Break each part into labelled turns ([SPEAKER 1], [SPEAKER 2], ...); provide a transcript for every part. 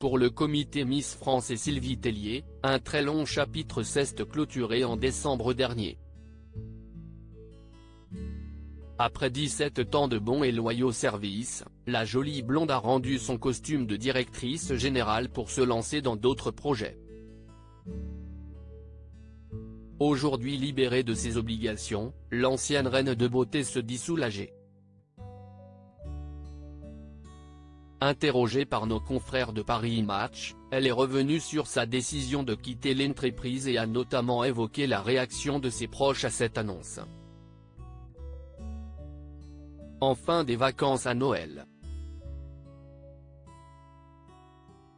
[SPEAKER 1] Pour le comité Miss France et Sylvie Tellier, un très long chapitre s'est clôturé en décembre dernier. Après 17 ans de bons et loyaux services, la jolie blonde a rendu son costume de directrice générale pour se lancer dans d'autres projets. Aujourd'hui libérée de ses obligations, l'ancienne reine de beauté se dit soulagée. Interrogée par nos confrères de Paris Match, elle est revenue sur sa décision de quitter l'entreprise et a notamment évoqué la réaction de ses proches à cette annonce. Enfin des vacances à Noël.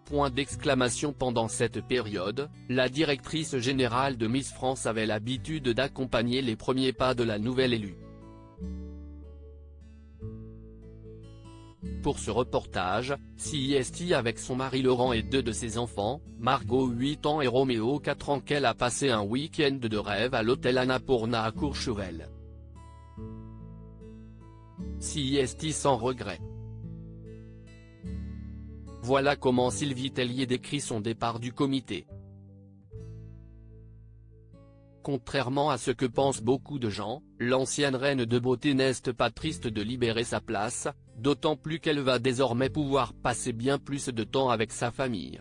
[SPEAKER 1] Point d'exclamation. Pendant cette période, la directrice générale de Miss France avait l'habitude d'accompagner les premiers pas de la nouvelle élue. Pour ce reportage, CIST avec son mari Laurent et 2 de ses enfants, Margot 8 ans et Roméo 4 ans, qu'elle a passé un week-end de rêve à l'hôtel Annapurna à Courchevel. CIST sans regret. Voilà comment Sylvie Tellier décrit son départ du comité. Contrairement à ce que pensent beaucoup de gens, l'ancienne reine de beauté n'est pas triste de libérer sa place, d'autant plus qu'elle va désormais pouvoir passer bien plus de temps avec sa famille.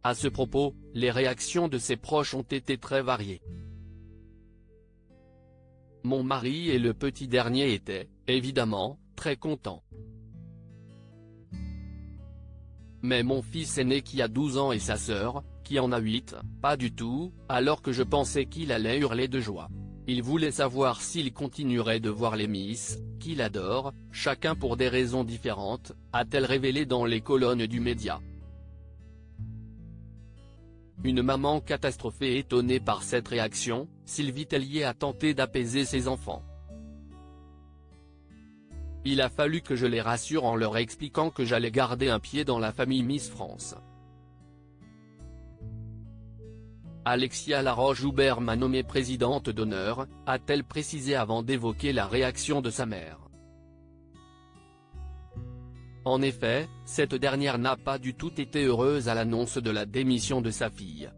[SPEAKER 1] À ce propos, les réactions de ses proches ont été très variées. Mon mari et le petit dernier étaient, évidemment, très contents. Mais mon fils aîné qui a 12 ans et sa sœur, qui en a 8, pas du tout, alors que je pensais qu'il allait hurler de joie. Il voulait savoir s'il continuerait de voir les Miss, qu'il adore, chacun pour des raisons différentes, a-t-elle révélé dans les colonnes du Média. Une maman catastrophée et étonnée par cette réaction, Sylvie Tellier a tenté d'apaiser ses enfants. Il a fallu que je les rassure en leur expliquant que j'allais garder un pied dans la famille Miss France. Alexia Laroche-Joubert m'a nommée présidente d'honneur, a-t-elle précisé avant d'évoquer la réaction de sa mère. En effet, cette dernière n'a pas du tout été heureuse à l'annonce de la démission de sa fille.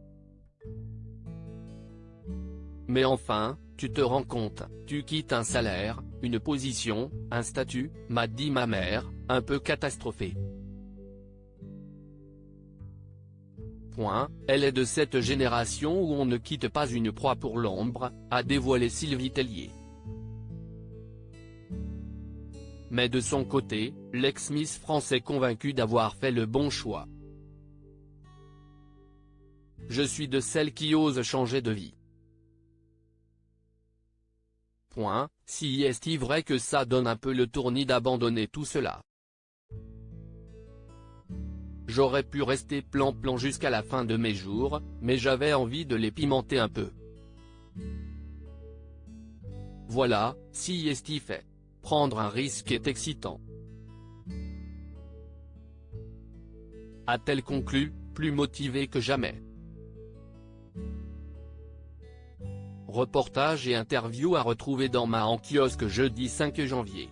[SPEAKER 1] Mais enfin, tu te rends compte, tu quittes un salaire, une position, un statut, m'a dit ma mère, un peu catastrophée. Elle est de cette génération où on ne quitte pas une proie pour l'ombre, a dévoilé Sylvie Tellier. Mais de son côté, l'ex-Miss France est convaincue d'avoir fait le bon choix. Je suis de celles qui osent changer de vie. Si est-il vrai que ça donne un peu le tournis d'abandonner tout cela. J'aurais pu rester plan-plan jusqu'à la fin de mes jours, mais j'avais envie de les pimenter un peu. Voilà, si est-il fait. Prendre un risque est excitant. A-t-elle conclu, plus motivée que jamais. Reportage et interview à retrouver dans ma en kiosque jeudi 5 janvier.